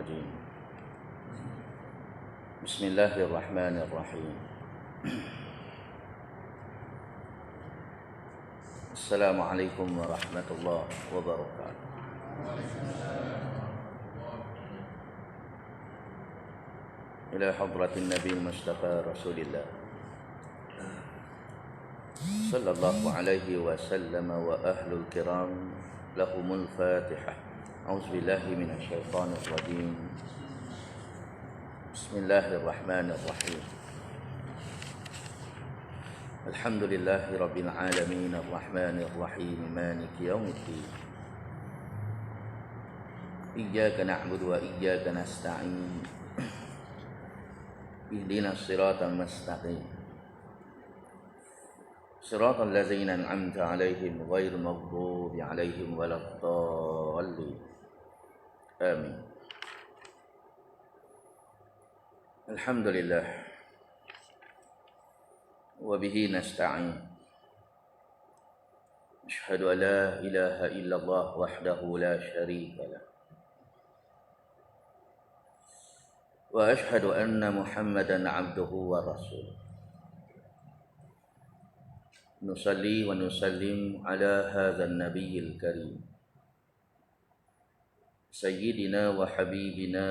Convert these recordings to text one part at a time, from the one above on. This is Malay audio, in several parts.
الرجيم بسم الله الرحمن الرحيم السلام عليكم ورحمة الله وبركاته إلى حضرة النبي المصطفى رسول الله صلى الله عليه وسلم وأهل الكرام لهم الفاتحة. أعوذ بالله من الشيطان الرجيم. بسم الله الرحمن الرحيم. الحمد لله رب العالمين الرحمن الرحيم مالك يوم الدين. إياك نعبد وإياك نستعين. اهدنا الصراط المستقيم صراط الذين أنعمت عليهم غير المغضوب عليهم ولا الضالين آمين. الحمد لله وبه نستعين. أشهد أن لا إله إلا الله وحده لا شريك له وأشهد أن محمدا عبده ورسوله. نصلي ونسلم على هذا النبي الكريم سيدنا وحبيبنا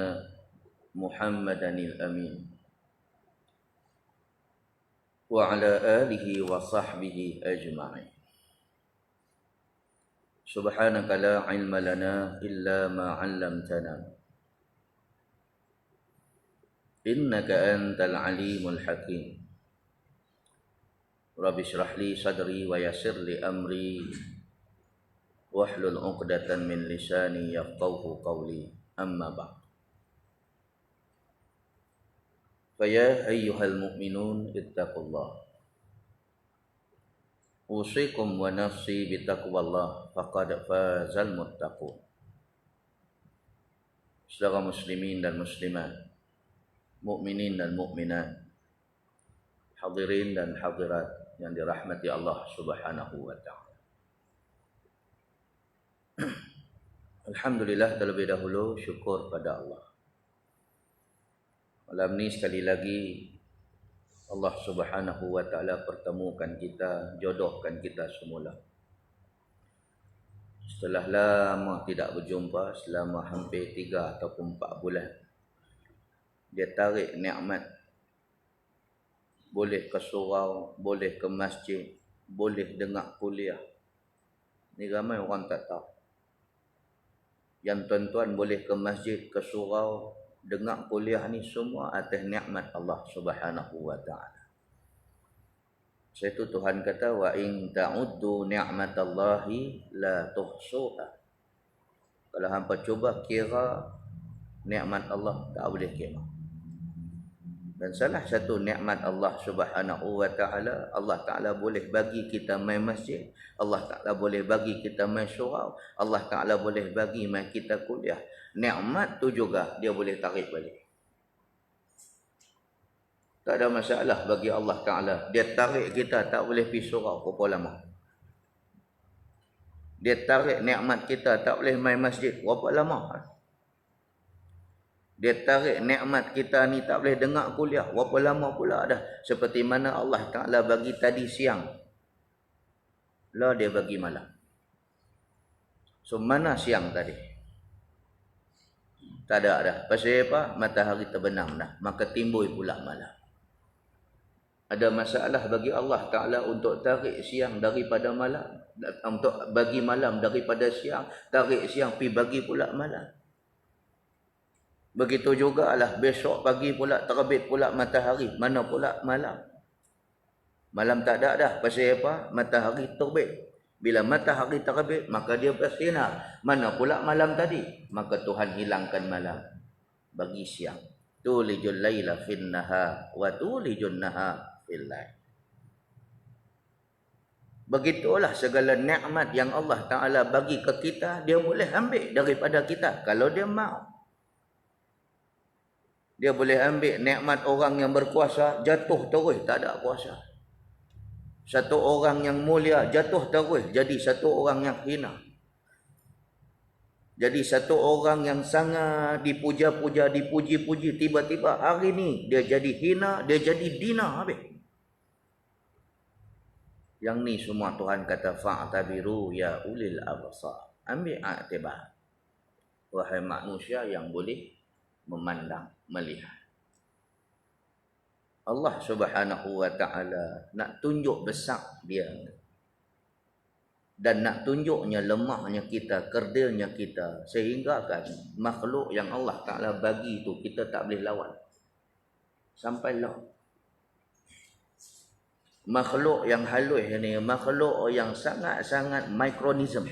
محمدا الأمين وعلى آله وصحبه أجمعين. سبحانك لا علم لنا إلا ما علمتنا إنك أنت العليم الحكيم. رب اشرح لي صدري ويسر لي أمري واحلل عقدة من لساني يفقهوا قولي. أما بعد، فيا أيها المؤمنون اتقوا الله. أوصيكم ونفسي بتقوى الله فقد فاز المتقون. Saudara muslimin dan muslimat, mukminin dan mukminat, hadirin dan hadirat yang dirahmati Allah Subhanahu wa taala. Alhamdulillah, terlebih dahulu syukur pada Allah. Malam ini sekali lagi Allah Subhanahu wa taala pertemukan kita, jodohkan kita semula. Setelah lama tidak berjumpa, selama hampir 3 ataupun 4 bulan, dia tarik nikmat. Boleh ke surau, boleh ke masjid, boleh dengar kuliah. Ni ramai orang tak tahu. Yang tuan-tuan boleh ke masjid, ke surau, dengar kuliah ni semua atas nikmat Allah Subhanahu wa taala. Satu Tuhan kata, wa in ta'uddu ni'matallahi la tuhsuha. Kalau hangpa cuba kira nikmat Allah, tak boleh kira. Dan salah satu nikmat Allah Subhanahu wa taala, Allah Taala boleh bagi kita mai masjid, Allah Taala boleh bagi kita mai surau, Allah Taala boleh bagi mai kita kuliah. Nikmat tu juga dia boleh tarik balik. Tak ada masalah bagi Allah Taala. Dia tarik kita tak boleh pergi surau berapa lama. Dia tarik nikmat kita tak boleh mai masjid berapa lama. Dia tarik nikmat kita ni tak boleh dengar kuliah berapa lama pula dah. Seperti mana Allah Ta'ala bagi tadi siang, lah dia bagi malam. So mana siang tadi? Tak ada dah. Pasal apa? Matahari terbenam dah, maka timbul pula malam. Ada masalah bagi Allah Ta'ala untuk tarik siang daripada malam, untuk bagi malam daripada siang, tarik siang pergi bagi pula malam. Begitu jugalah besok pagi pula terbit pula matahari, mana pula malam. Malam tak ada dah. Pasal apa? Matahari terbit. Bila matahari terbit, maka dia bersinar. Mana pula malam tadi? Maka Tuhan hilangkan malam, bagi siang. Tulijul laila fin nahar wa tulijun nahar fil lail. Begitulah segala nikmat yang Allah Ta'ala bagi ke kita, dia boleh ambil daripada kita kalau dia mahu. Dia boleh ambil nikmat orang yang berkuasa, jatuh terus tak ada kuasa. Satu orang yang mulia jatuh terus jadi satu orang yang hina. Jadi satu orang yang sangat dipuja-puja, dipuji-puji, tiba-tiba hari ni dia jadi hina, dia jadi dina habis. Yang ni semua Tuhan kata fa'tabiru ya ulil absar. Ambil iktibar. Wahai manusia yang boleh memandang, melihat. Allah Subhanahu wa taala nak tunjuk besar dia. Dan nak tunjuknya lemahnya kita, kerdilnya kita, sehingga kan makhluk yang Allah Ta'ala bagi itu kita tak boleh lawan. Sampailah makhluk yang halus ni, makhluk yang sangat-sangat mikronism.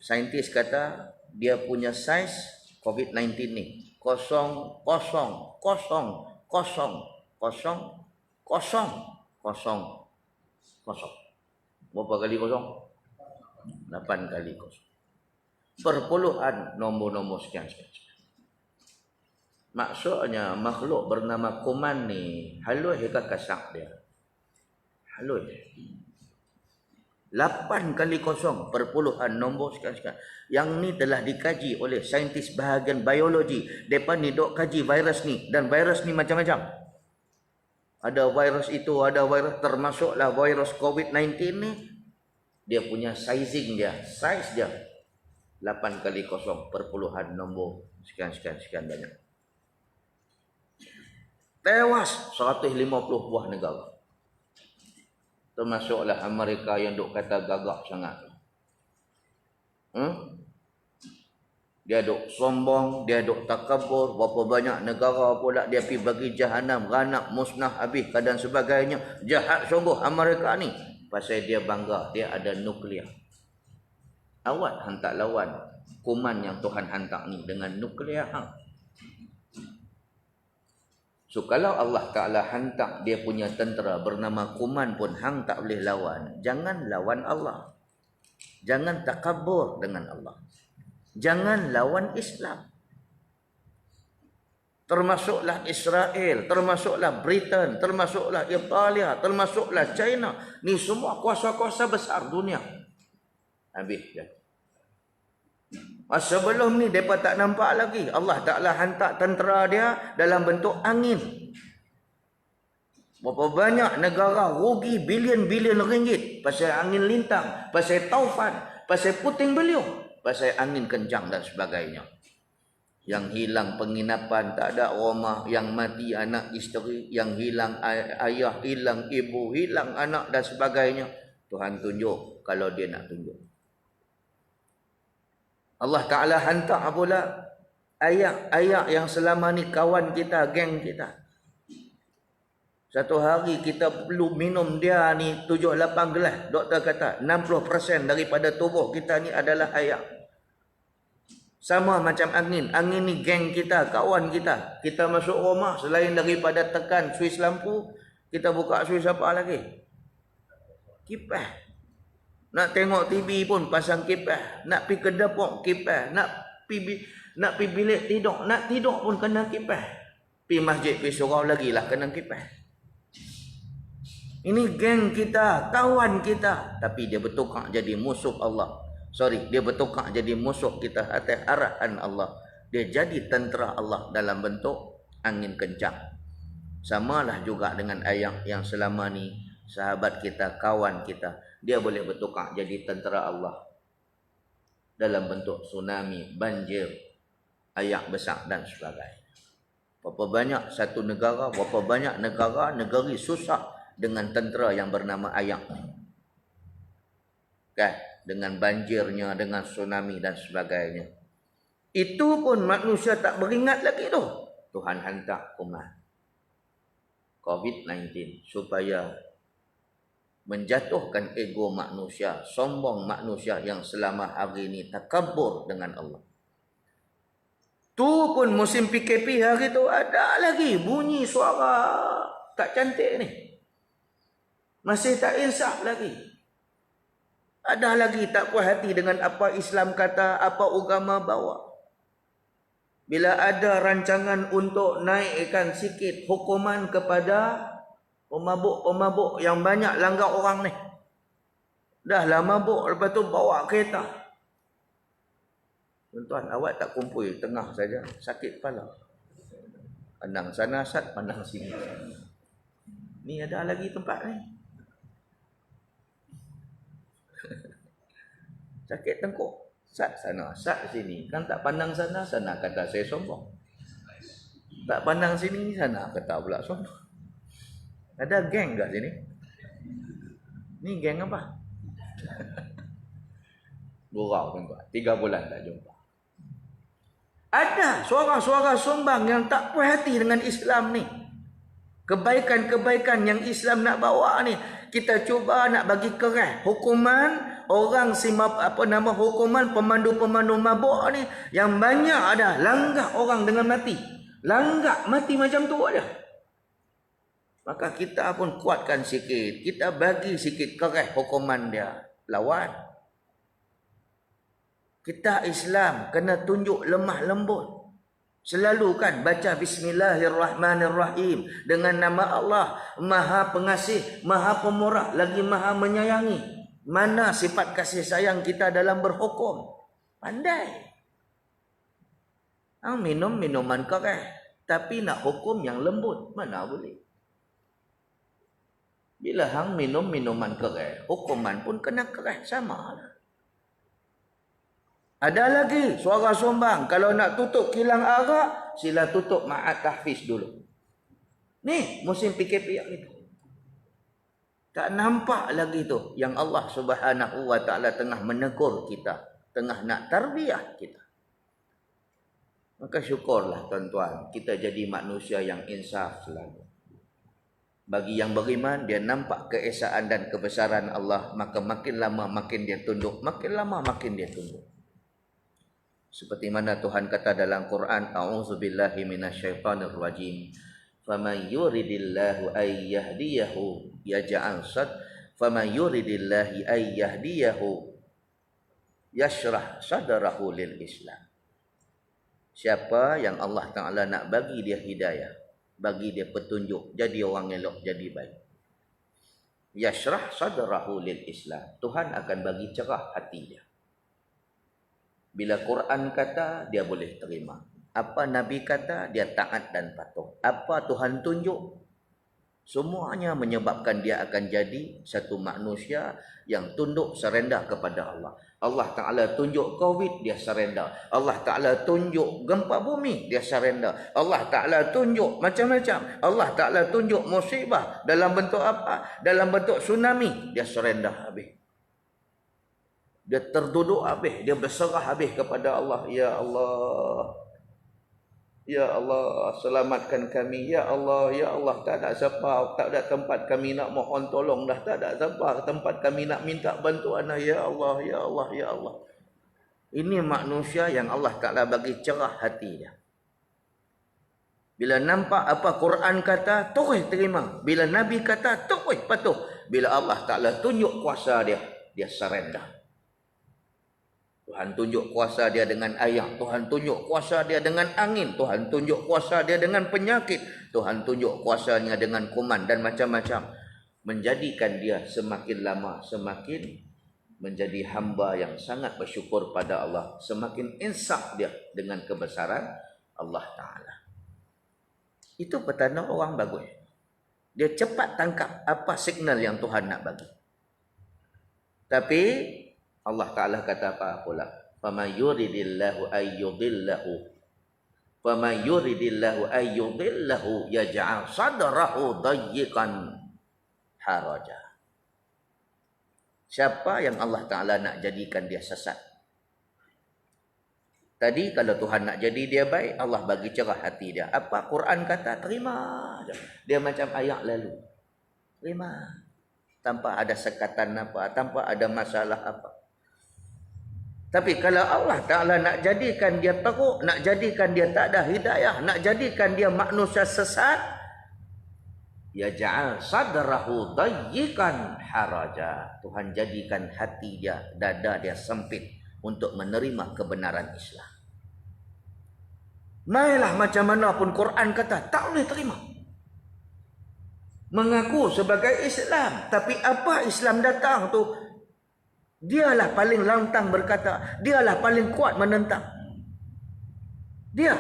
Saintis kata dia punya saiz COVID-19 ni 0,0,0,0,0,0. Berapa kali kosong? 8 kali kosong. Perpuluhan nombor-nombor sekian-sekian. Maksudnya makhluk bernama kuman ni halus ke kasar dia? Halus. 8 kali kosong perpuluhan nombor sekian-sekian. Yang ni telah dikaji oleh saintis bahagian biologi. Mereka ni dok kaji virus ni. Dan virus ni macam-macam. Ada virus itu, ada virus, termasuklah virus COVID-19 ni. Dia punya sizing dia, size dia 8 kali kosong perpuluhan nombor sekian banyak. Tewas 150 buah negara. Termasuklah Amerika yang duk kata gagak sangat. Dia duk sombong, dia duk takabur, berapa banyak negara pula dia pergi bagi jahanam, ranak, musnah, habis dan sebagainya. Jahat sungguh Amerika ni. Pasal dia bangga, dia ada nuklear. Awak hantar lawan kuman yang Tuhan hantar ni dengan nuklear hang. So kalau Allah Ta'ala hantar dia punya tentera bernama kuman pun hang tak boleh lawan, jangan lawan Allah. Jangan takabur dengan Allah. Jangan lawan Islam. Termasuklah Israel, termasuklah Britain, termasuklah Italia, termasuklah China. Ni semua kuasa-kuasa besar dunia. Habis dah. Sebelum ni mereka tak nampak lagi. Allah Ta'ala hantar tentera dia dalam bentuk angin. Berapa banyak negara rugi bilion-bilion ringgit pasal angin lintang, pasal taufan, pasal puting beliung, pasal angin kencang dan sebagainya. Yang hilang penginapan, tak ada rumah, yang mati anak isteri, yang hilang ayah, hilang ibu, hilang anak dan sebagainya. Tuhan tunjuk kalau dia nak tunjuk. Allah Ta'ala hantar pula ayat-ayat yang selama ni kawan kita, geng kita. Satu hari kita perlu minum dia ni 7-8 gelas. Doktor kata 60% daripada tubuh kita ni adalah air. Sama macam angin. Angin ni geng kita, kawan kita. Kita masuk rumah selain daripada tekan suis lampu, kita buka suis apa lagi? Kipas. Nak tengok TV pun pasang kipas. Nak pergi ke dapur kipas. Nak pergi bilik tidur. Nak tidur pun kena kipas. Pergi masjid, pergi surau lagi lah kena kipas. Ini geng kita, kawan kita. Tapi dia bertukar jadi musuh Allah. Dia bertukar jadi musuh kita atas arahan Allah. Dia jadi tentera Allah dalam bentuk angin kencang. Samalah juga dengan ayat yang selama ni sahabat kita, kawan kita, dia boleh bertukar jadi tentera Allah dalam bentuk tsunami, banjir, air besar dan sebagainya. Berapa banyak satu negara, berapa banyak negeri susah dengan tentera yang bernama air. Kan? Dengan banjirnya, dengan tsunami dan sebagainya. Itu pun manusia tak beringat lagi tu. Tuhan hantar kuman COVID-19 supaya menjatuhkan ego manusia, sombong manusia yang selama hari ini takabur dengan Allah. Tu pun musim PKP hari tu ada lagi bunyi suara tak cantik ni. Masih tak insaf lagi. Ada lagi tak puas hati dengan apa Islam kata, apa agama bawa. Bila ada rancangan untuk naikkan sikit hukuman kepada pemabuk-pemabuk yang banyak langgar orang ni. Dah lah mabuk, lepas tu bawa kereta. Tuan-tuan, awak tak kumpul tengah saja, sakit kepala. Pandang sana Sat, pandang sini. Ni ada lagi tempat ni. Sakit tengkuk. Sat sana, Sat sini. Kan tak pandang sana, sana kata saya sombong. Tak pandang sini, sana kata pula sombong. Ada geng kat sini? Ni geng apa? Gurau tuan-tuan. 3 bulan tak jumpa. Ada suara-suara sombang yang tak puas hati dengan Islam ni. Kebaikan-kebaikan yang Islam nak bawa ni, kita cuba nak bagi keras hukuman orang hukuman pemandu-pemandu mabuk ni yang banyak ada langgak orang dengan mati. Langgak mati macam tu aja. Maka kita pun kuatkan sikit, kita bagi sikit keras hukuman dia. Lawan. Kita Islam kena tunjuk lemah lembut. Selalu kan baca Bismillahirrahmanirrahim dengan nama Allah, Maha Pengasih, Maha Pemurah, lagi Maha Menyayangi. Mana sifat kasih sayang kita dalam berhukum? Pandai. Minum minuman keras, tapi nak hukum yang lembut, mana boleh? Bila hang minum minuman keras, hukuman pun kena keras, sama lah. Ada lagi suara sombang. Kalau nak tutup kilang arak, sila tutup ma'at tahfiz dulu. Ni musim PKP yang itu. Tak nampak lagi tu yang Allah Subhanahu wa ta'ala tengah menegur kita, tengah nak tarbiyah kita. Maka syukurlah tuan-tuan, kita jadi manusia yang insaf selalu. Bagi yang beriman, dia nampak keesaan dan kebesaran Allah, maka makin lama makin dia tunduk, makin lama makin dia tunduk. Seperti mana Tuhan kata dalam Quran, A'udzubillahi minasyaitonir rajim. Faman yuridillahu ay yahdiyahu yaj'al faman yuridillahi ay yahdiyahu yashrah sadrahu lil Islam. Siapa yang Allah Ta'ala nak bagi dia hidayah, bagi dia petunjuk, jadi orang elok, jadi baik, yashrah sadrahu lil Islam, Tuhan akan bagi cerah hati dia. Bila Quran kata, dia boleh terima. Apa Nabi kata, dia taat dan patuh. Apa Tuhan tunjuk, semuanya menyebabkan dia akan jadi satu manusia yang tunduk serenda kepada Allah. Allah Ta'ala tunjuk COVID, dia serenda. Allah Ta'ala tunjuk gempa bumi, dia serenda. Allah Ta'ala tunjuk macam-macam. Allah Ta'ala tunjuk musibah dalam bentuk apa? Dalam bentuk tsunami, dia serenda habis. Dia terduduk habis, dia berserah habis kepada Allah. Ya Allah, ya Allah, selamatkan kami. Ya Allah, ya Allah, tak ada siapa, tak ada tempat kami nak mohon tolong dah. Tak ada siapa tempat kami nak minta bantuan dah. Ya Allah, ya Allah, ya Allah. Ini manusia yang Allah Ta'ala bagi cerah hati dia. Bila nampak apa Quran kata, terus terima. Bila Nabi kata, terus patuh. Bila Allah Ta'ala tunjuk kuasa dia, dia surrender. Tuhan tunjuk kuasa dia dengan air. Tuhan tunjuk kuasa dia dengan angin. Tuhan tunjuk kuasa dia dengan penyakit. Tuhan tunjuk kuasanya dengan kuman dan macam-macam. Menjadikan dia semakin lama semakin menjadi hamba yang sangat bersyukur pada Allah. Semakin insaf dia dengan kebesaran Allah Ta'ala. Itu petanda orang bagus. Dia cepat tangkap apa signal yang Tuhan nak bagi. Tapi Allah Ta'ala kata apa pula? Faman yuridillahu ayyudillahu. Faman yuridillahu ayyudillahu yaj'al sadrahu dayyiqan haraja. Siapa yang Allah Ta'ala nak jadikan dia sesat? Tadi kalau Tuhan nak jadi dia baik, Allah bagi cerah hati dia. Apa Quran kata, terima. Dia macam ayat lalu. Terima. Tanpa ada sekatan apa, tanpa ada masalah apa. Tapi kalau Allah Ta'ala nak jadikan dia teruk, nak jadikan dia tak ada hidayah, nak jadikan dia manusia sesat, ya ja'al sadrahu dayyikan haraja. Tuhan jadikan hati dia, dada dia sempit untuk menerima kebenaran Islam. Mailah macam mana pun Quran kata, tak boleh terima. Mengaku sebagai Islam, tapi apa Islam datang tu, dialah paling lantang berkata, dialah paling kuat menentang. Dia.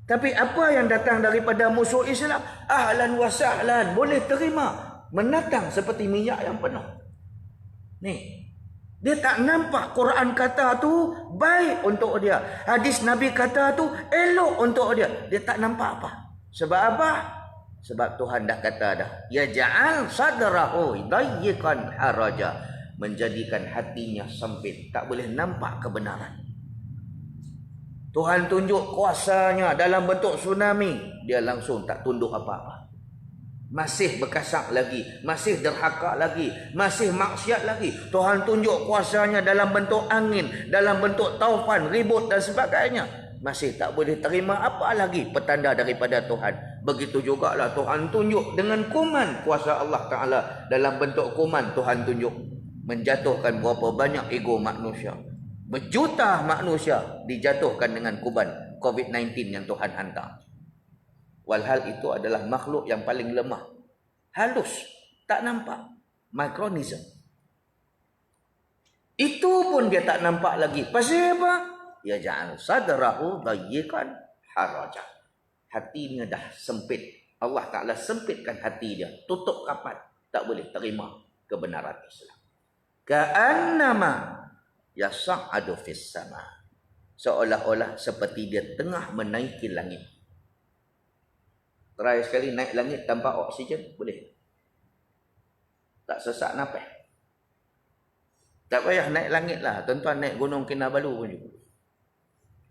Tapi apa yang datang daripada musuh Islam, ahlan wa sahlan, boleh terima. Menatang seperti minyak yang penuh. Ni, dia tak nampak Quran kata tu baik untuk dia. Hadis Nabi kata tu elok untuk dia. Dia tak nampak apa. Sebab apa? Sebab Tuhan dah kata dah. Ya ja'al sadrahu dayyikan haraja. Menjadikan hatinya sempit. Tak boleh nampak kebenaran. Tuhan tunjuk kuasanya dalam bentuk tsunami. Dia langsung tak tunduk apa-apa. Masih berkasak lagi. Masih derhaka lagi. Masih maksiat lagi. Tuhan tunjuk kuasanya dalam bentuk angin. Dalam bentuk taufan, ribut dan sebagainya. Masih tak boleh terima apa lagi petanda daripada Tuhan. Begitu jugalah Tuhan tunjuk dengan kuman kuasa Allah Ta'ala. Dalam bentuk kuman Tuhan tunjuk. Menjatuhkan berapa banyak ego manusia. Berjuta manusia dijatuhkan dengan kuban COVID-19 yang Tuhan hantar. Walhal itu adalah makhluk yang paling lemah. Halus. Tak nampak. Micronism. Itu pun dia tak nampak lagi. Pasal apa? Ya ja'al sadrahu dayyikan haraja. Hatinya dah sempit. Allah Ta'ala sempitkan hati dia. Tutup rapat. Tak boleh terima kebenaran Islam. Ka'annama yas'adu fis sama. Seolah-olah seperti dia tengah menaiki langit. Try sekali naik langit tanpa oksigen, boleh. Tak sesak nafas. Tak payah naik langit lah. Tuan-tuan naik Gunung Kinabalu pun juga.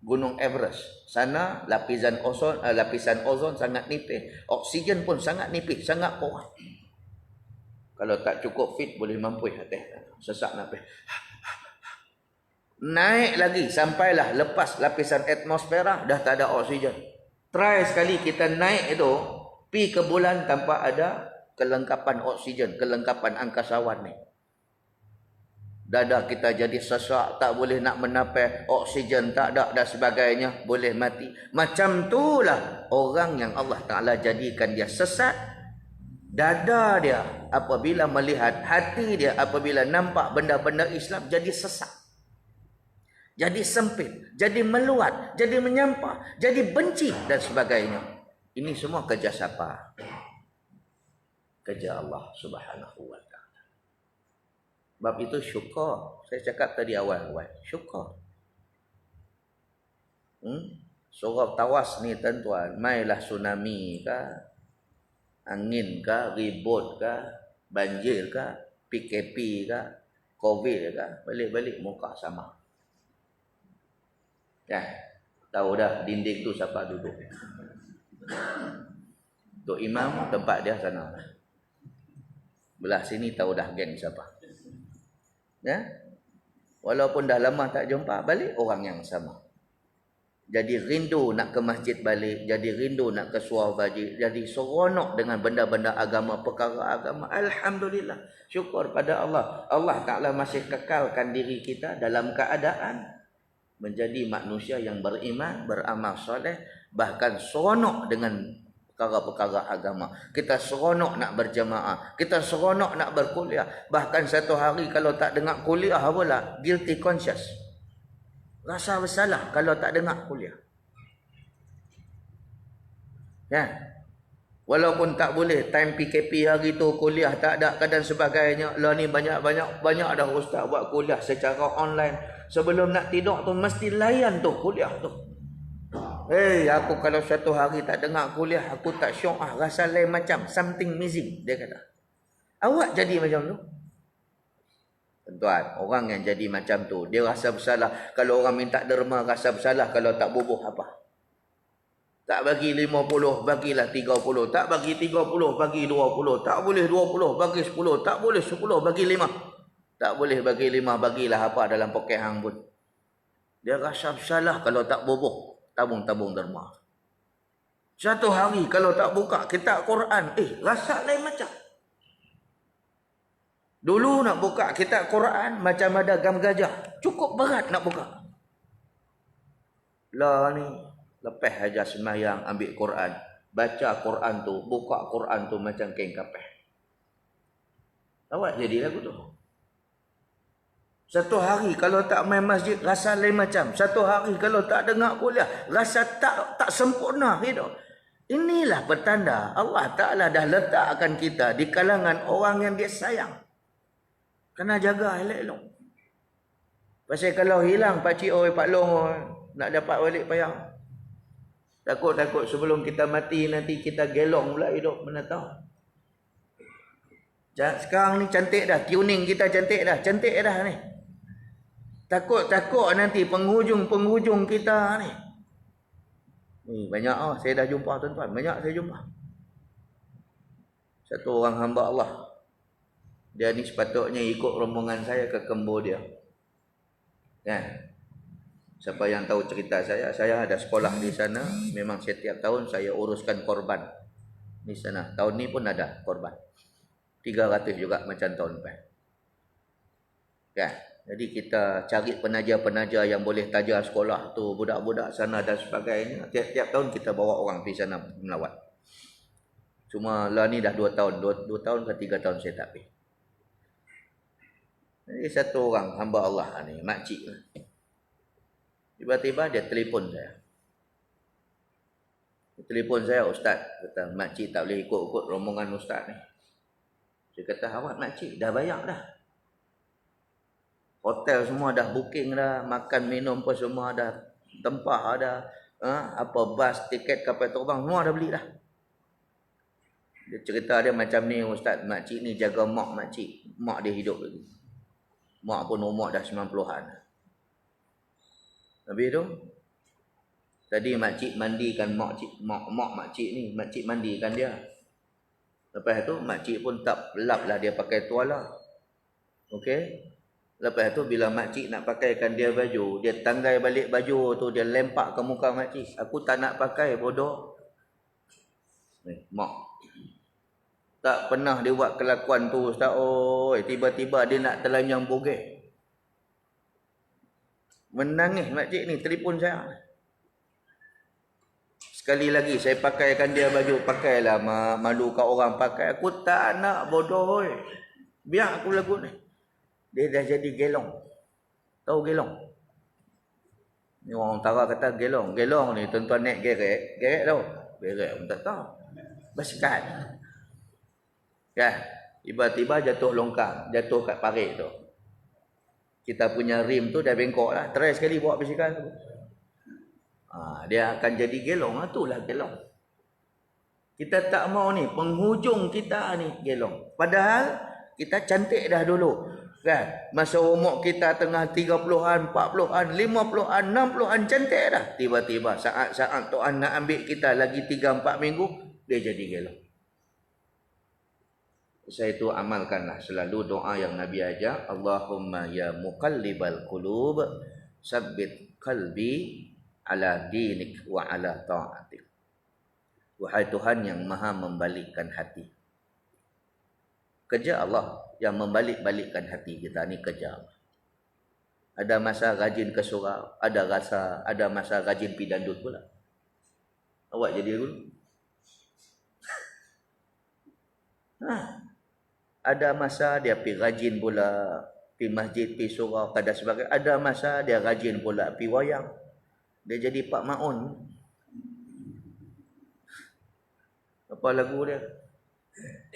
Gunung Everest. Sana lapisan ozon sangat nipis. Oksigen pun sangat nipis, sangat kurang. Kalau tak cukup fit, boleh mampu atas. Sesak nafas. Naik lagi sampailah lepas lapisan atmosfera, dah tak ada oksigen. Try sekali kita naik itu, pi ke bulan tanpa ada kelengkapan oksigen, kelengkapan angkasawan ni. Dada kita jadi sesak, tak boleh nak menapas, oksigen tak ada dan sebagainya, boleh mati. Macam itulah orang yang Allah Ta'ala jadikan dia sesat. Dada dia apabila melihat, hati dia apabila nampak benda-benda Islam jadi sesak. Jadi sempit, jadi meluat, jadi menyampah, jadi benci dan sebagainya. Ini semua kerja siapa? Kerja Allah Subhanahu wa Ta'ala. Sebab itu syukur. Saya cakap tadi awal-awal, syukur. Surau Tawas ni tuan-tuan, mailah tsunami ke, angin ke, ribut ke, banjir ke, PKP ke, COVID ke, balik-balik muka sama. Ya, tahu dah dinding tu siapa duduk. Tok Imam tempat dia sana. Belah sini tahu dah geng siapa. Ya. Walaupun dah lama tak jumpa, balik orang yang sama. Jadi rindu nak ke masjid balik, jadi rindu nak ke surau wajib, jadi seronok dengan benda-benda agama, perkara agama. Alhamdulillah. Syukur pada Allah. Allah Ta'ala masih kekalkan diri kita dalam keadaan menjadi manusia yang beriman, beramal soleh, bahkan seronok dengan perkara-perkara agama. Kita seronok nak berjemaah, kita seronok nak berkuliah. Bahkan satu hari kalau tak dengar kuliah pula, guilty conscious. Rasa bersalah kalau tak dengar kuliah. Ya. Walaupun tak boleh, time PKP hari tu kuliah tak ada dan sebagainya. Lah ni banyak dah ustaz buat kuliah secara online. Sebelum nak tidur tu mesti layan tu kuliah tu. Aku kalau satu hari tak dengar kuliah, aku tak syok rasa lain macam, something missing, dia kata. Awak jadi macam tu? Tuan, orang yang jadi macam tu, dia rasa bersalah. Kalau orang minta derma, rasa bersalah kalau tak bubuh apa. Tak bagi 50, bagilah 30. Tak bagi 30, bagi 20. Tak boleh 20, bagi 10. Tak boleh 10, bagi 5. Tak boleh bagi 5, bagilah apa dalam poket hang pun. Dia rasa bersalah kalau tak bubuh tabung-tabung derma. Satu hari kalau tak buka kitab Quran, rasa lain macam. Dulu nak buka kitab Quran macam ada gam gajah. Cukup berat nak buka. Lah ni, lepas aja sembahyang ambil Quran. Baca Quran tu, buka Quran tu macam kain kapeh. Awak jadi lagu tu. Satu hari kalau tak main masjid, rasa lain macam. Satu hari kalau tak dengar kuliah, rasa tak sempurna hidup. Inilah petanda Allah Ta'ala dah letakkan kita di kalangan orang yang dia sayang. Kena jaga elok-elok. Pasal kalau hilang pakcik oi, pak long oi, nak dapat balik payah. Takut-takut sebelum kita mati nanti kita gelong pula hidup, mana tahu. Sekarang ni cantik dah, tuning kita cantik dah ni. Takut-takut nanti penghujung kita ni. Banyak saya dah jumpa tuan-tuan, banyak saya jumpa. Satu orang hamba Allah, dia ni sepatutnya ikut rombongan saya ke Cambodia. Kan? Siapa yang tahu cerita saya ada sekolah di sana. Memang setiap tahun saya uruskan korban di sana. Tahun ni pun ada korban 300 juga macam tahun lepas. Kan? Jadi kita cari penaja-penaja yang boleh tajar sekolah tu, budak-budak sana dan sebagainya. Tiap-tiap tahun kita bawa orang pergi sana melawat. Cuma lah ni dah 2 tahun, 2 tahun ke 3 tahun saya tak pergi. Jadi satu orang hamba Allah ni, makcik. Tiba-tiba dia telefon saya. Dia telefon saya, Ustaz, kata makcik tak boleh ikut rombongan Ustaz ni. Dia kata, awak makcik dah bayar dah. Hotel semua dah booking dah, makan minum pun semua dah, tempat ada, apa bas, tiket kapal terbang semua dah beli dah. Dia cerita dia macam ni, Ustaz, makcik ni jaga mak makcik. Mak dia hidup lagi. Mak pun umur dah 90-an. Habis tu, tadi makcik mandikan mak makcik ni, makcik mandikan dia. Lepas tu makcik pun tak lap lah dia pakai tuala. Okey. Lepas tu bila makcik nak pakaikan dia baju, dia tanggai balik baju tu, dia lempak ke muka makcik. Aku tak nak pakai, bodoh. Mak tak pernah dia buat kelakuan tu, Ustaz. Tiba-tiba dia nak telanjang bogek. Menangis makcik ni, telefon saya. Sekali lagi saya pakaikan dia baju, pakailah, malu kat orang pakai. Aku tak nak, bodoh. Biar aku lagu ni. Dia dah jadi gelong. Tahu gelong? Ni orang utara kata gelong. Gelong ni tuan-tuan naik gerek. Gerek tahu? Gerek pun tak tahu. Basikal. Kan? Tiba-tiba jatuh longkang. Jatuh kat parit tu. Kita punya rim tu dah bengkok lah. Try sekali bawa basikal tu. Dia akan jadi gelong. Itulah gelong. Kita tak mau ni. Penghujung kita ni gelong. Padahal kita cantik dah dulu. Kan? Masa umur kita tengah 30-an, 40-an, 50-an, 60-an, cantik dah. Tiba-tiba saat-saat Tuhan nak ambil kita lagi 3-4 minggu, dia jadi gelong. Saya itu amalkanlah selalu doa yang Nabi ajar. Allahumma ya muqallibal qulub, sabbit qalbi ala dinik wa ala ta'atik. Wahai Tuhan yang maha membalikkan hati. Kerja Allah yang membalik-balikkan hati kita ni, kerja Allah. Ada masa rajin ke surau, ada masa rajin pi dandut pula. Awak jadi dulu. Ada masa dia pi rajin pula, pi masjid, pi surau, kada sebagainya. Ada masa dia rajin pula pi wayang. Dia jadi Pak Maun. Apa lagu dia?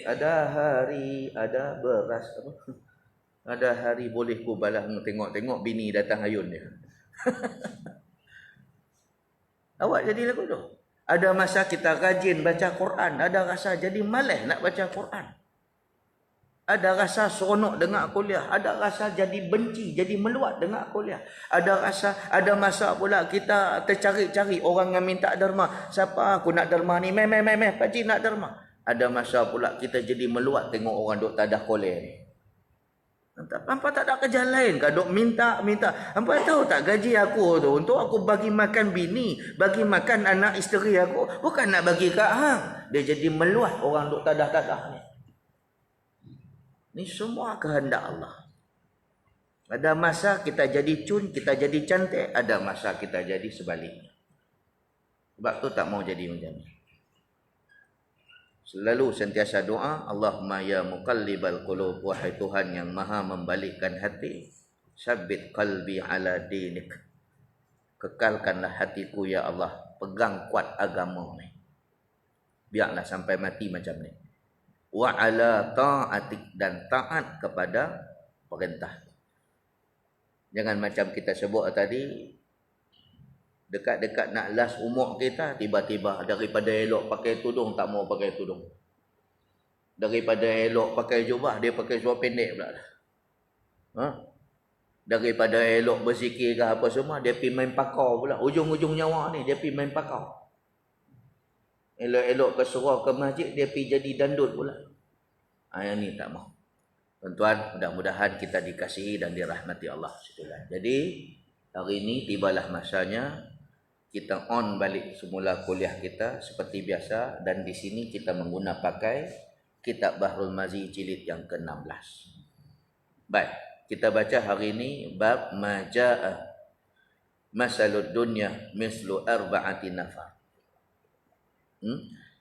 Ada hari, ada beras apa? Ada hari boleh ku balas tengok-tengok bini datang ayun dia. Awak jadi lagu tu. Ada masa kita rajin baca Quran, ada rasa jadi malas nak baca Quran. Ada rasa seronok dengar kuliah, ada rasa jadi benci, jadi meluat dengar kuliah. Ada masa pula kita tercari-cari orang yang minta derma. Siapa aku nak derma ni? Pakcik nak derma. Ada masa pula kita jadi meluat tengok orang duk tadah kolej ni. Hampa tak ada kerja lain ke? Duk minta. Hampa tahu tak gaji aku tu untuk aku bagi makan bini, bagi makan anak isteri aku. Bukan nak bagi kat hang. Dia jadi meluat orang duk tadah-tadah ni. Ni semua kehendak Allah. Ada masa kita jadi cun, kita jadi cantik. Ada masa kita jadi sebaliknya. Sebab tu tak mau jadi macam ni. Selalu sentiasa doa, Allahumma ya muqallibal qulub, wahai Tuhan yang maha membalikkan hati. Sabbit qalbi ala dinik. Kekalkanlah hatiku ya Allah. Pegang kuat agama ni. Biarlah sampai mati macam ni. Wa ala ta'atik, dan taat kepada perintah. Jangan macam kita sebut tadi, dekat-dekat nak last umur kita, tiba-tiba daripada elok pakai tudung tak mau pakai tudung. Daripada elok pakai jubah, dia pakai seluar pendek pula. Daripada elok berzikir ke apa semua, dia pergi main pakau pula. Ujung-ujung nyawa ni, dia pergi main pakau. Elok-elok ke surau ke masjid, dia pergi jadi dandut pula. Yang ni tak mau. Tuan-tuan, mudah-mudahan kita dikasihi dan dirahmati Allah. Jadi, hari ini tibalah masanya kita on balik semula kuliah kita seperti biasa. Dan di sini kita menggunakan pakai Kitab Bahrul Mazi jilid yang ke-16. Baik, kita baca hari ini bab Maja'a Masalud Dunya Mislu Arba'ati Nafar.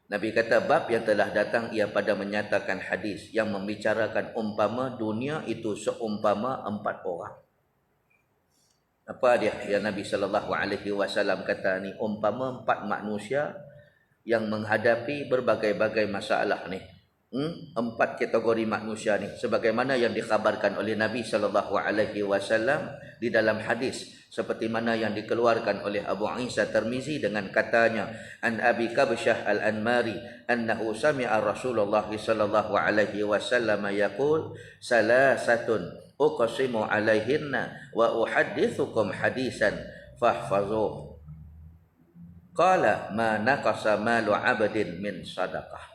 Nabi kata bab yang telah datang ia pada menyatakan hadis yang membicarakan umpama dunia itu seumpama 4 orang. Apa dia yang Nabi SAW kata ni? Umpama 4 manusia yang menghadapi berbagai-bagai masalah ni. 4 kategori manusia ni sebagaimana yang dikhabarkan oleh Nabi SAW di dalam hadis seperti mana yang dikeluarkan oleh Abu Isa Tirmizi dengan katanya an Abi Kabsyah Al-Anmari annahu sami'a Rasulullah sallallahu alaihi wasallam yaqul salasatun uqsimu alaihinna wa uhaddithukum hadisan fahfazuh. Qala ma naqasa malu 'abdin min sadaqah.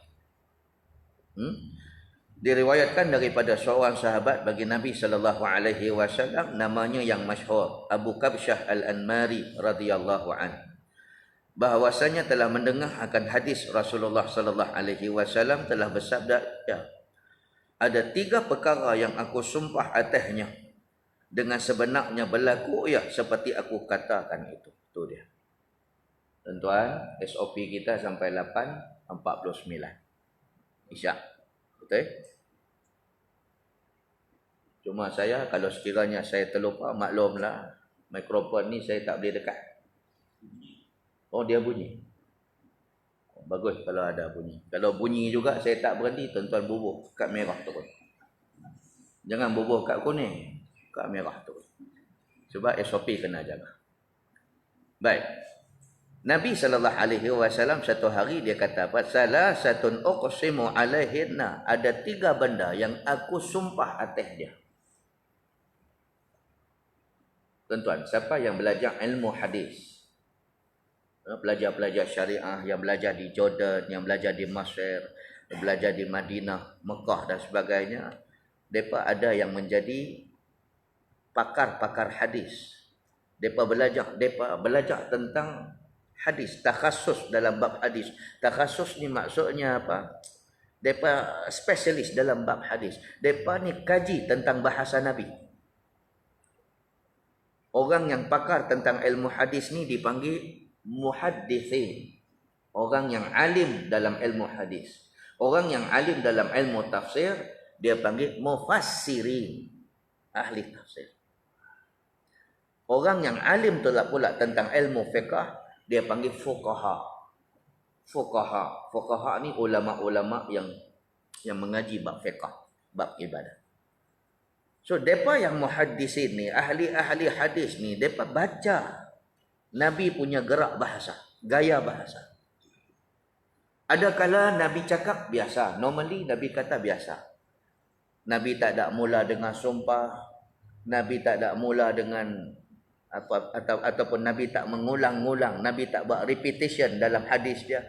Diriwayatkan daripada seorang sahabat bagi Nabi sallallahu alaihi wasallam namanya yang masyhur Abu Kabsyah Al-Anmari radhiyallahu an, bahwasanya telah mendengar akan hadis Rasulullah sallallahu alaihi wasallam telah bersabda, ya, ada 3 perkara yang aku sumpah atasnya dengan sebenarnya berlaku ya seperti aku katakan itu. Itu dia. Tuan-tuan, SOP kita sampai 8.49 Isyak. Betul? Cuma saya, kalau sekiranya saya terlupa, maklumlah, mikrofon ni saya tak boleh dekat. Oh, dia bunyi. Bagus kalau ada bunyi. Kalau bunyi juga saya tak berhenti, tuan-tuan bubuh kad merah terus. Jangan bubuh kad kuning, kad merah terus. Sebab SOP kena jaga. Baik. Nabi SAW satu hari dia kata, salasatun uqsimu alaihinna, ada 3 benda yang aku sumpah atas dia. Tuan-tuan, siapa yang belajar ilmu hadis, pelajar-pelajar syariah yang belajar di Jordan, yang belajar di Mesir, belajar di Madinah, Mekah dan sebagainya, mereka ada yang menjadi pakar-pakar hadis. Mereka belajar tentang hadis, takhasus dalam bab hadis. Takhasus ni maksudnya apa? Mereka spesialis dalam bab hadis. Mereka ni kaji tentang bahasa Nabi. Orang yang pakar tentang ilmu hadis ni dipanggil muhaddithin. Orang yang alim dalam ilmu hadis. Orang yang alim dalam ilmu tafsir, dia panggil mufassirin, ahli tafsir. Orang yang alim pula tentang ilmu fiqh, dia panggil fuqaha. Fuqaha ni ulama-ulama yang mengaji bab fiqh, bab ibadah. So depa yang muhaddisin ni, ahli-ahli hadis ni, depa baca Nabi punya gerak bahasa, gaya bahasa. Ada kala Nabi cakap biasa, normally Nabi kata biasa. Nabi tak ada mula dengan sumpah, Nabi tak ada mula dengan ataupun Nabi tak mengulang-ulang, Nabi tak buat repetition dalam hadis dia.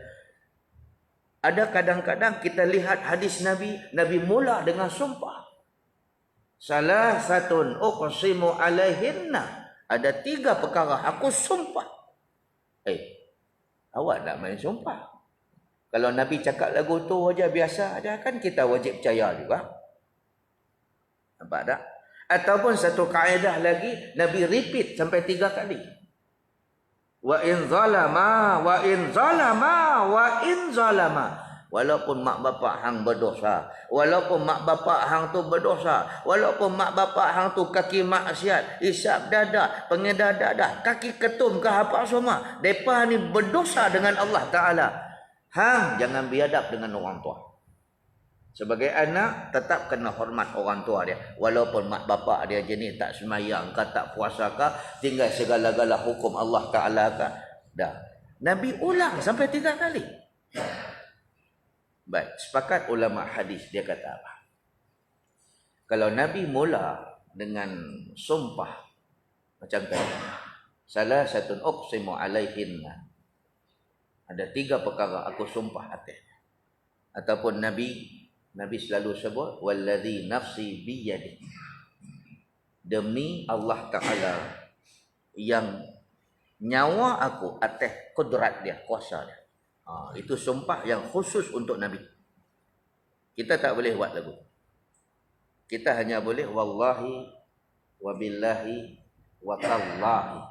Ada kadang-kadang kita lihat hadis Nabi, Nabi mula dengan sumpah. Salasatun uqsimu alaihinna, ada 3 perkara aku sumpah. Awak nak main sumpah? Kalau Nabi cakap lagu tu aja biasa aja, kan kita wajib percaya juga. Nampak tak? Ataupun satu kaedah lagi, Nabi repeat sampai 3 kali. Wa in zalama, wa in zalama, wa in zalama. Walaupun mak bapak hang berdosa, walaupun mak bapak hang tu berdosa, walaupun mak bapak hang tu kaki maksiat, isap dada, pengedar dada, kaki ketum ke apa semua, depa ni berdosa dengan Allah Taala. Hang jangan biadab dengan orang tua. Sebagai anak tetap kena hormat orang tua dia. Walaupun mak bapak dia jenis tak semayang ke, tak puasa ke, tinggal segala-gala hukum Allah Taala ke, dah. Nabi ulang sampai 3 kali. Baik, sepakat ulama hadis dia kata apa? Kalau Nabi mula dengan sumpah macam tadi, salah satu uqsimu alaihinna, ada 3 perkara aku sumpah atasnya. Ataupun Nabi selalu sebut wallazi nafsi biyadi, demi Allah Taala yang nyawa aku atas kudrat dia, kuasa dia. Itu sumpah yang khusus untuk Nabi. Kita tak boleh buat lagu. Kita hanya boleh wallahi wabillahi wa tallahi.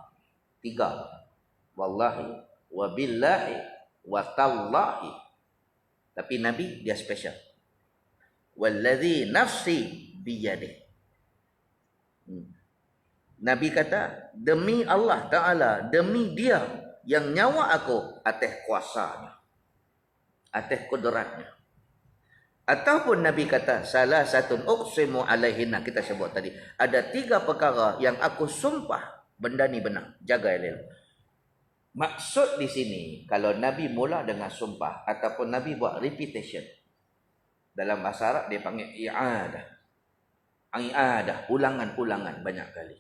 3. Wallahi wabillahi wa tallahi. Tapi Nabi dia special. Wallazi nafsi biyadihi. Nabi kata, demi Allah Ta'ala, demi dia yang nyawa aku atas kuasanya, atas kudratnya. Ataupun Nabi kata, salah satu uqsimu alaihinna, kita sebut tadi, ada 3 perkara yang aku sumpah benda ni benar, jaga elok. Maksud di sini, kalau Nabi mula dengan sumpah ataupun Nabi buat repetition, dalam bahasa Arab dia panggil i'adah. I'adah, ulangan-ulangan banyak kali.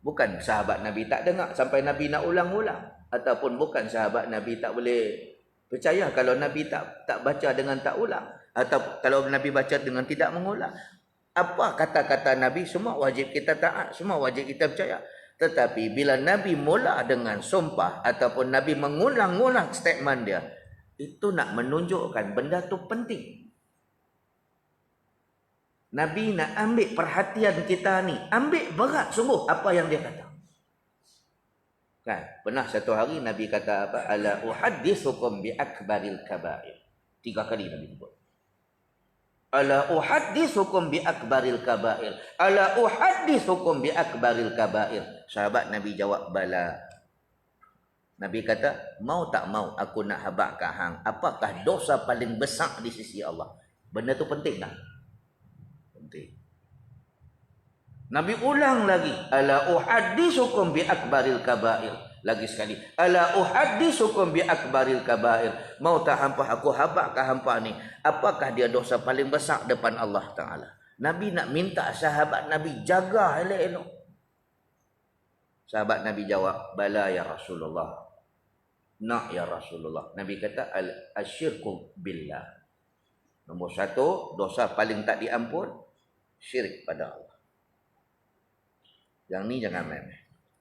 Bukan sahabat Nabi tak dengar sampai Nabi nak ulang-ulang, ataupun bukan sahabat Nabi tak boleh percaya kalau Nabi tak baca dengan tak ulang, atau kalau Nabi baca dengan tidak mengulang. Apa kata-kata Nabi semua wajib kita taat, semua wajib kita percaya. Tetapi bila Nabi mula dengan sumpah ataupun Nabi mengulang-ulang statement dia, itu nak menunjukkan benda tu penting. Nabi nak ambil perhatian kita ni, ambil berat sungguh apa yang dia kata. Kan? Pernah satu hari Nabi kata apa? Ala uhaddithukum bi akbaril kabair. 3 kali Nabi sebut. Ala uhaddithukum bi akbaril kabair. Ala uhaddithukum bi akbaril kabair. Sahabat Nabi jawab bala. Nabi kata, mau tak mau aku nak habakkan hang, apakah dosa paling besar di sisi Allah? Benda tu penting tak? Penting. Nabi ulang lagi, ala uhaddithukum bi akbaril kabair. Lagi sekali, ala uhaddithukum bi akbaril kabair. Mau tak hampa aku habakkan hampa ni, apakah dia dosa paling besar depan Allah Taala? Nabi nak minta sahabat Nabi jaga elok-elok. Sahabat Nabi jawab, bala ya Rasulullah. Nak ya Rasulullah. Nabi kata asyirku billah. Nombor 1, dosa paling tak diampun, syirik pada Allah. Yang ni jangan main.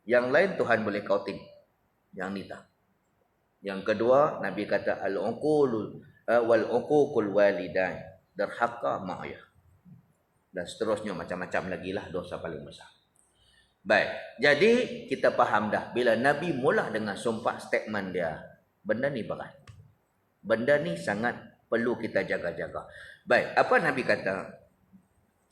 Yang lain Tuhan boleh counting. Yang ni tak. Yang kedua, Nabi kata al-uqul wal uququl walidain. Derhaka mak ayah. Dan seterusnya macam-macam lagi lah dosa paling besar. Baik, jadi kita faham dah bila Nabi mula dengan sumpah statement dia, benda ni berat. Benda ni sangat perlu kita jaga-jaga. Baik, apa Nabi kata?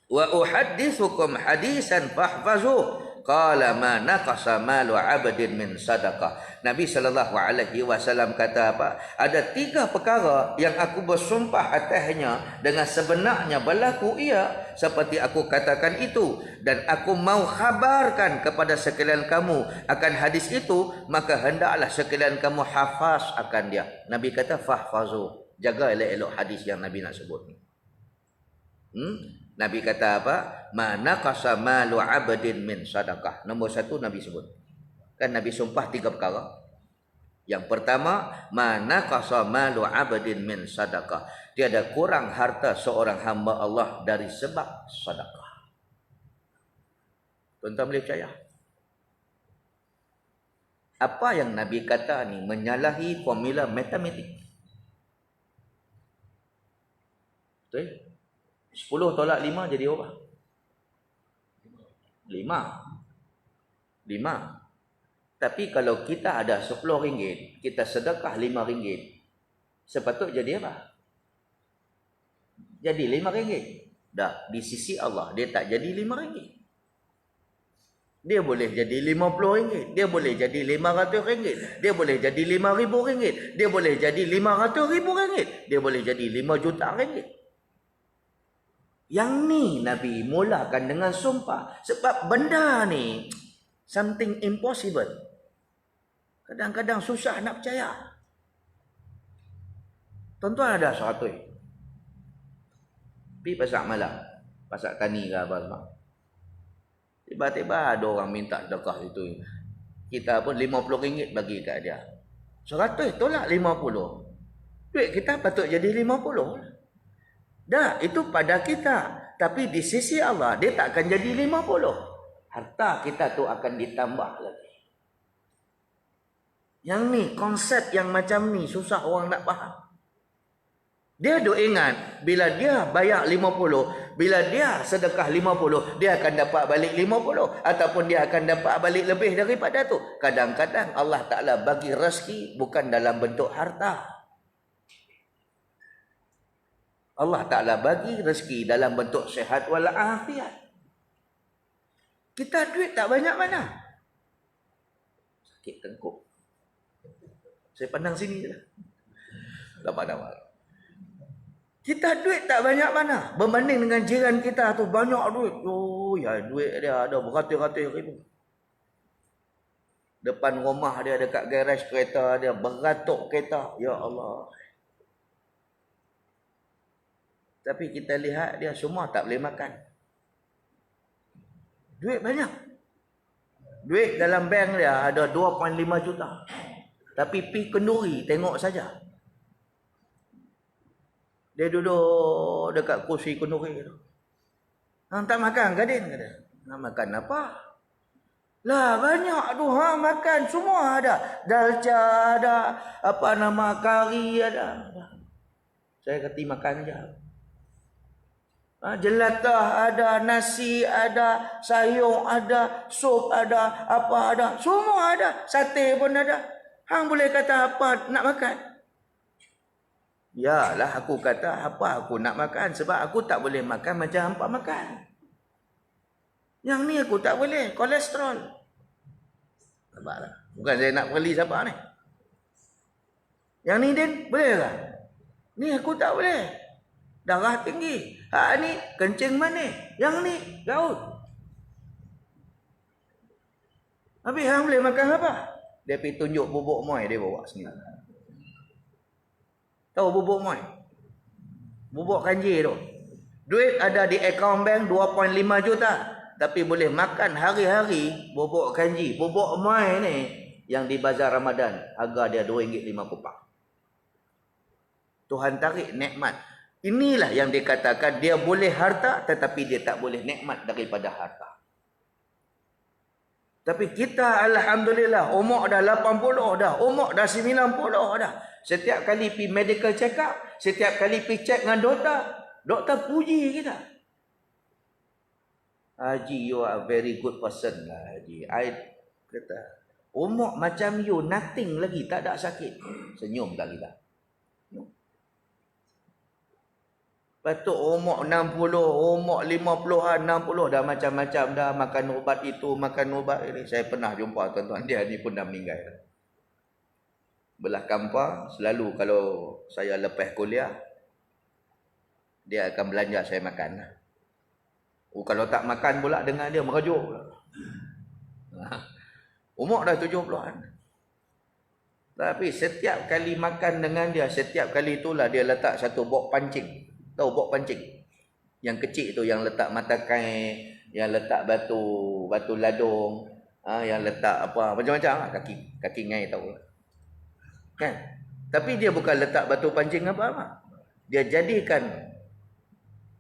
Wa uhaddithukum hadisan fahfazuh. Qala ma naqasa malu 'abdin min sadaqah. Nabi SAW kata apa? Ada 3 perkara yang aku bersumpah atasnya dengan sebenarnya berlaku ia seperti aku katakan itu, dan aku mau khabarkan kepada sekalian kamu akan hadis itu, maka hendaklah sekalian kamu hafaz akan dia. Nabi kata fahfazu, jaga elok-elok hadis yang Nabi nak sebut ni. Nabi kata apa? Ma naqasa malu 'abdin min sadaqah. Nombor 1 Nabi sebut. Kan Nabi sumpah 3 perkara. Yang pertama, ma naqasa malu 'abdin min sadaqah. Tiada kurang harta seorang hamba Allah dari sebab sedekah. Tuan-tuan boleh percaya? Apa yang Nabi kata ni menyalahi formula matematik. Betul? 10 tolak 5 jadi apa? 5. Tapi kalau kita ada 10 ringgit, kita sedekah 5 ringgit, sepatut jadi apa? Jadi RM5. Dah, di sisi Allah dia tak jadi RM5. Dia boleh jadi RM50, dia boleh jadi RM500, dia boleh jadi RM5,000, dia boleh jadi RM500,000, dia boleh jadi RM5 juta. Yang ni Nabi mulakan dengan sumpah. Sebab benda ni something impossible. Kadang-kadang susah nak percaya. Tuan-tuan ada 100. Pergi pasar malam, pasar Tani ke apa semua. Tiba-tiba ada orang minta sedekah itu. Kita pun RM50 bagi kat dia. 100 tolak 50. Duit kita patut jadi 50. Dah, itu pada kita. Tapi di sisi Allah, dia tak akan jadi 50. Harta kita tu akan ditambah lagi. Yang ni, konsep yang macam ni, susah orang nak faham. Dia duk ingat, bila dia bayar 50, bila dia sedekah 50, dia akan dapat balik 50. Ataupun dia akan dapat balik lebih daripada tu. Kadang-kadang Allah Ta'ala bagi rezeki bukan dalam bentuk harta. Allah Ta'ala bagi rezeki dalam bentuk sihat walafiat. Kita duit tak banyak mana? Sakit tengkuk. Saya pandang sini je lah. Dapat. Kita duit tak banyak mana. Berbanding dengan jiran kita tu banyak duit. Oh ya, duit dia ada beratus-ratus ribu. Depan rumah dia dekat garaj kereta dia beratuk kereta. Ya Allah. Tapi kita lihat dia semua tak boleh makan. Duit banyak. Duit dalam bank dia ada 2.5 juta. Tapi pi kenduri tengok saja. Dia duduk dekat kursi kenduri tu. Hang tak makan gadin kata. Nak makan apa? Lah banyak tu hang makan semua ada. Dalca ada, apa nama kari ada. Saya kata makan je. Jelatah ada, nasi ada, sayur ada, sup ada, apa ada, semua ada. Sate pun ada. Hang boleh kata apa nak makan? Yalah aku kata apa aku nak makan sebab aku tak boleh makan macam hampa makan. Yang ni aku tak boleh, kolesterol. Sabarlah. Bukan saya nak beli siapa ni. Yang ni Din, boleh tak? Ni aku tak boleh. Darah tinggi. Hak ni kencing manis. Yang ni gaut. Habis hang boleh makan apa? Dia pergi tunjuk bubuk moi dia bawa sendiri. Tahu bubuk moi? Bubuk kanji tu. Duit ada di akaun bank 2.5 juta. Tapi boleh makan hari-hari bubuk kanji. Bubuk moi ni yang di bazar Ramadan. Harga dia RM2.50. Tuhan tarik nikmat. Inilah yang dikatakan dia boleh harta tetapi dia tak boleh nikmat daripada harta. Tapi kita alhamdulillah umur dah 80 dah. Umur dah 90 dah. Setiap kali pergi medical check up, setiap kali pergi check dengan doktor puji kita. Haji, you are a very good person lah Haji. I kata, umur macam you, nothing lagi, tak ada sakit. Senyum dah kita. Lepas tu umur 60, umur 50-an, 60 dah macam-macam dah. Makan ubat itu, makan ubat ini. Saya pernah jumpa tuan-tuan, dia ni pun dah meninggal. Belah kampung, selalu kalau saya lepas kuliah, dia akan belanja saya makan. Kalau tak makan pula dengan dia, merajuk. Umur dah 70-an. Tapi setiap kali makan dengan dia, setiap kali itulah dia letak satu bok pancing. Tahu bok pancing? Yang kecil tu, yang letak mata kain, yang letak batu ladung, yang letak apa, macam-macam lah. Kaki ngai tahu lah. Kan? Tapi dia bukan letak batu pancing apa-apa. Dia jadikan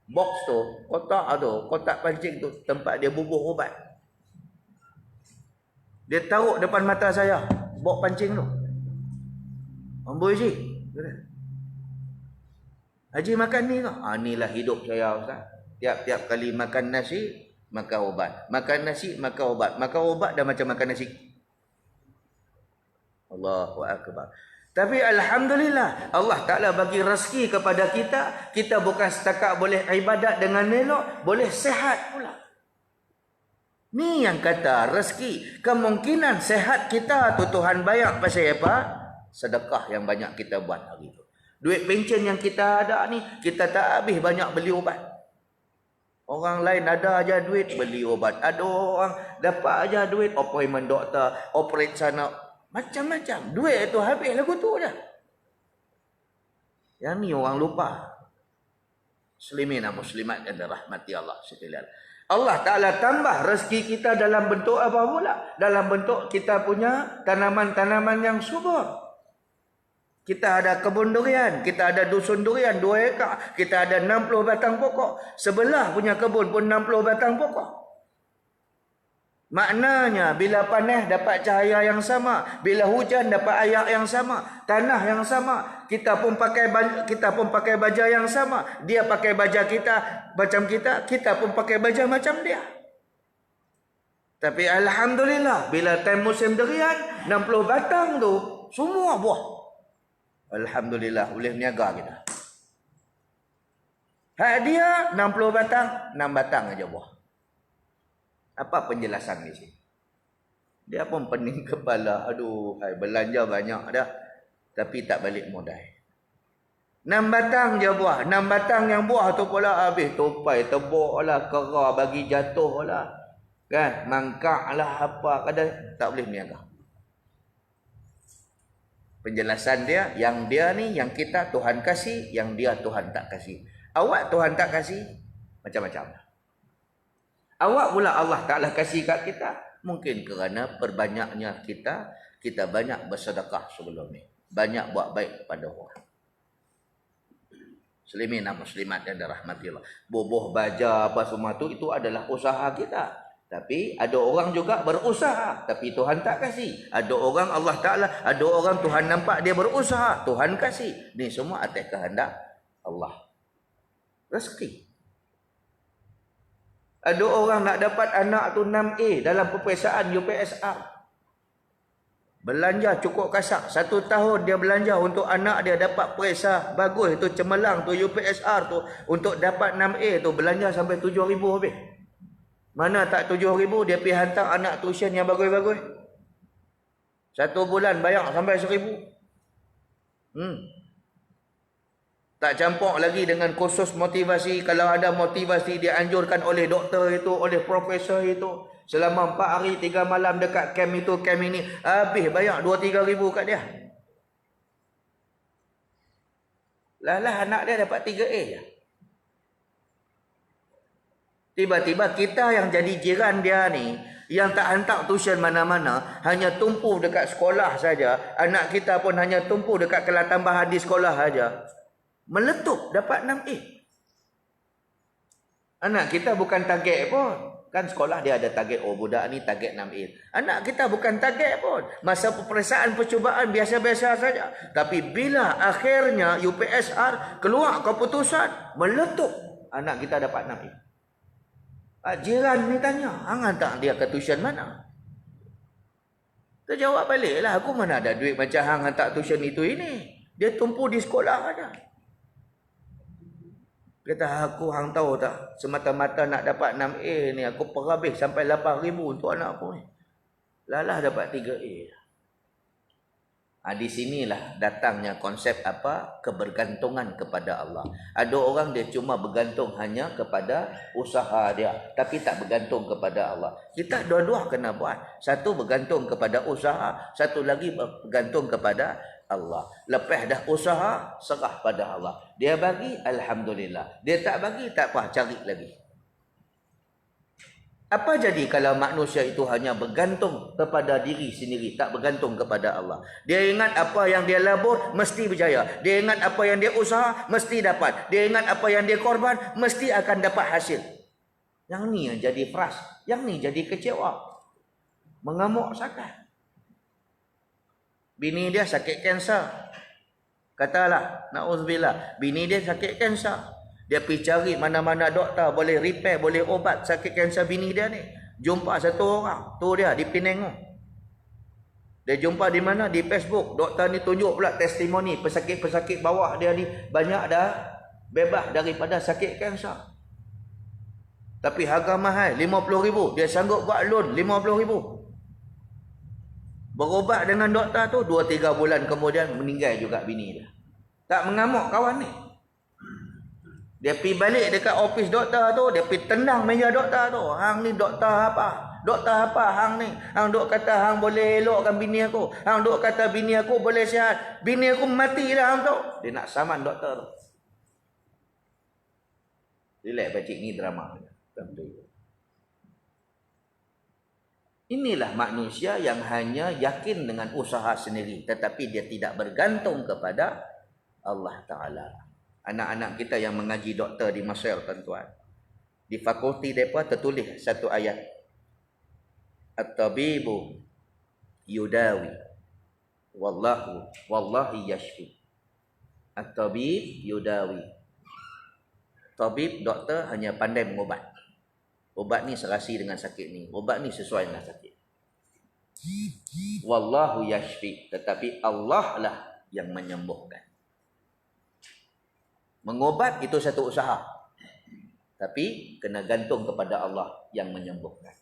box tu, kotak pancing tu tempat dia bubuh ubat. Dia taruh depan mata saya, box pancing tu. Amboi Haji. Haji makan ni ke? Inilah hidup saya Ustaz. Tiap-tiap kali makan nasi, makan ubat. Makan nasi, makan ubat. Makan ubat dah macam makan nasi. Allahu Akbar. Tapi Alhamdulillah, Allah Ta'ala bagi rezeki kepada kita. Kita bukan setakat boleh ibadat dengan elok, boleh sehat pula. Ni yang kata rezeki. Kemungkinan sehat kita tu Tuhan bayar pasal apa? Sedekah yang banyak kita buat hari tu. Duit pencen yang kita ada ni, kita tak habis banyak beli ubat. Orang lain ada aja duit beli ubat. Ada orang dapat aja duit appointment doktor, operate sana. Macam-macam. Duit tu habis lagu tu dah. Yang ni orang lupa. Muslimin dan muslimat yang dirahmati Allah sekalian. Allah Ta'ala tambah rezeki kita dalam bentuk apa pula? Dalam bentuk kita punya tanaman-tanaman yang subur. Kita ada kebun durian, kita ada dusun durian 2 ekar, kita ada 60 batang pokok. Sebelah punya kebun pun 60 batang pokok. Maknanya bila panas dapat cahaya yang sama, bila hujan dapat air yang sama, tanah yang sama. Kita pun pakai baja yang sama. Dia pakai baja kita macam kita pun pakai baja macam dia. Tapi alhamdulillah bila time musim durian 60 batang tu semua buah. Alhamdulillah boleh niaga kita. Hak dia 60 batang, 6 batang aja buah. Apa penjelasan di sini? Dia pun pening kepala. Aduh, belanja banyak dah. Tapi tak balik modal. 6 batang je buah. 6 batang yang buah tu pula habis. Tupai, tebuk lah, kera bagi jatuh lah. Kan? Mangkak lah apa. Kadang tak boleh niaga. Penjelasan dia, yang dia ni, yang kita Tuhan kasih, yang dia Tuhan tak kasih. Awak Tuhan tak kasih, macam-macam. Awak pula Allah Ta'ala kasih kat kita. Mungkin kerana perbanyaknya kita banyak bersedekah sebelum ni. Banyak buat baik pada orang. Muslimin dan muslimat yang dirahmati Allah. Bubuh baja apa semua tu, itu adalah usaha kita. Tapi ada orang juga berusaha, tapi Tuhan tak kasih. Ada orang Allah Ta'ala, ada orang Tuhan nampak dia berusaha, Tuhan kasih. Ni semua atas kehendak Allah. Rezeki. Ada orang nak dapat anak tu 6A dalam peperiksaan UPSR. Belanja cukup kasak. 1 tahun dia belanja untuk anak dia dapat periksa bagus tu, cemerlang tu, UPSR tu. Untuk dapat 6A tu belanja sampai 7,000 habis. Mana tak 7,000 dia pergi hantar anak tuition yang bagus-bagus. 1 bulan bayar sampai 1,000. Tak campur lagi dengan kursus motivasi. Kalau ada motivasi dianjurkan oleh doktor itu, oleh profesor itu. Selama 4 hari 3 malam dekat camp itu, camp ini. Habis bayar 2-3 ribu kat dia. Lah anak dia dapat 3A je. Tiba-tiba kita yang jadi jiran dia ni, yang tak hantar tuition mana-mana, hanya tumpu dekat sekolah saja. Anak kita pun hanya tumpu dekat kelas tambahan di sekolah saja. Meletup dapat 6A. Anak kita bukan target pun. Kan sekolah dia ada target. Oh, budak ni target 6A. Anak kita bukan target pun. Masa peperiksaan percubaan biasa-biasa saja. Tapi bila akhirnya UPSR keluar keputusan, meletup. Anak kita dapat 6A. Jiran ni tanya, hang hantar dia ke tuition mana? Kita jawab balik lah, aku mana ada duit macam hang hantar tuition itu ini. Dia tumpu di sekolah aja. Kata, aku hang tahu tak, semata-mata nak dapat 6A ni, aku perhabis sampai 8,000 untuk anak aku ni. Lalah dapat 3A. Di sinilah datangnya konsep apa? Kebergantungan kepada Allah. Ada orang dia cuma bergantung hanya kepada usaha dia, tapi tak bergantung kepada Allah. Kita dua-dua kena buat. Satu bergantung kepada usaha, satu lagi bergantung kepada Allah. Lepas dah usaha, serah pada Allah. Dia bagi, alhamdulillah. Dia tak bagi, tak apa, cari lagi. Apa jadi kalau manusia itu hanya bergantung kepada diri sendiri, tak bergantung kepada Allah? Dia ingat apa yang dia labur, mesti berjaya. Dia ingat apa yang dia usaha, mesti dapat. Dia ingat apa yang dia korban, mesti akan dapat hasil. Yang ni yang jadi frust. Yang ni jadi kecewa. Mengamuk sangat. Bini dia sakit kanser. Katalah, na'udzubillah, bini dia sakit kanser. Dia pergi cari mana-mana doktor boleh repair, boleh obat sakit kanser bini dia ni. Jumpa satu orang. Tu dia di Penang. Dia jumpa di mana? Di Facebook. Doktor ni tunjuk pula testimoni pesakit-pesakit bawah dia ni banyak dah bebas daripada sakit kanser. Tapi harga mahal, 50,000. Dia sanggup buat loan 50,000. Berobat dengan doktor tu 2-3 bulan kemudian meninggal juga bini dia. Tak mengamuk kawan ni. Dia pergi balik dekat office doktor tu, dia pergi tendang meja doktor tu. Hang ni doktor apa? Doktor apa hang ni? Hang duk kata hang boleh elokkan bini aku. Hang duk kata bini aku boleh sihat. Bini aku mati dah hang tu. Dia nak saman doktor tu. Relax bacik ni drama. Inilah manusia yang hanya yakin dengan usaha sendiri. Tetapi dia tidak bergantung kepada Allah Ta'ala. Anak-anak kita yang mengaji doktor di Mesir, tuan-tuan. Di fakulti mereka tertulis satu ayat. At-tabibu yudawi. Wallahi yashfi. At-tabib yudawi. Tabib, doktor hanya pandai mengubat. Ubat ni serasi dengan sakit ni. Ubat ni sesuai dengan sakit. Wallahu yashfi. Tetapi Allah lah yang menyembuhkan. Mengobat itu satu usaha. Tapi kena gantung kepada Allah yang menyembuhkan.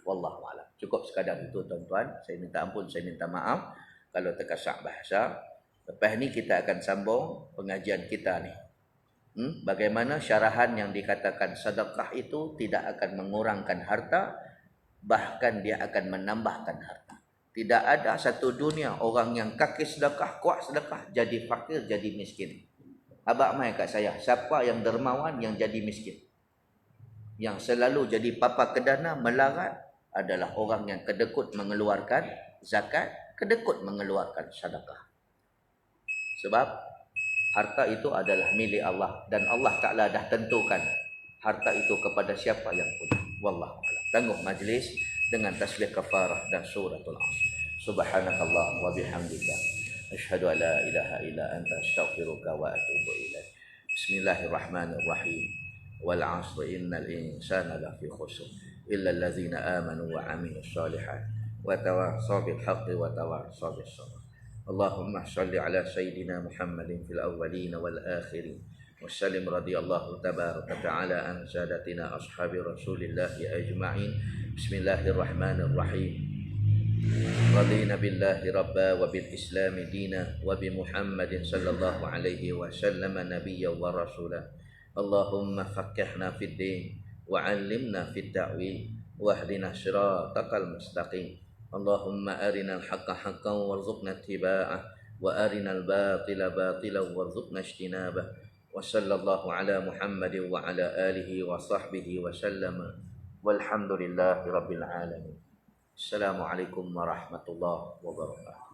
Wallahualam. Cukup sekadar itu tuan-tuan. Saya minta ampun, saya minta maaf kalau terkasak bahasa. Lepas ni kita akan sambung pengajian kita ni. Bagaimana syarahan yang dikatakan sedekah itu tidak akan mengurangkan harta, bahkan dia akan menambahkan harta. Tidak ada satu dunia orang yang kaki sedekah, kuat sedekah, jadi fakir, jadi miskin. Abang mai kat saya, siapa yang dermawan yang jadi miskin? Yang selalu jadi papa kedana melarat adalah orang yang kedekut mengeluarkan zakat, kedekut mengeluarkan sedekah. Sebab harta itu adalah milik Allah dan Allah Ta'ala dah tentukan harta itu kepada siapa yang punya. Wallahu a'lam. Tangguh majlis dengan tasbih kafarah dan suratul Asr. Subhanakallah wa bihamdika asyhadu an la ilaha illa anta astaghfiruka wa atubu ilaik. Bismillahirrahmanirrahim. Wal 'asri innal insana lafi khusr illa allazina amanu wa 'amilus shalihat wa tawassaw bil haqqi wa tawassaw bis sabr. اللهم صل على سيدنا محمد في الأولين والآخرين وسلم رضي الله تبارك وتعالى عن سادتنا أصحاب رسول الله أجمعين. بسم الله الرحمن الرحيم. رضينا بالله ربا وبالإسلام دينا وبمحمد صلى الله عليه وسلم نبيا ورسولا. اللهم فقهنا في الدين وعلمنا في التأويل واهدنا صراطك المستقيم. اللهم أرنا الحق حقا وارزقنا اتباعه وأرنا الباطل باطلا وارزقنا اجتنابه. وصلى الله على محمد وعلى آله وصحبه وسلم والحمد لله رب العالمين. السلام عليكم ورحمة الله وبركاته.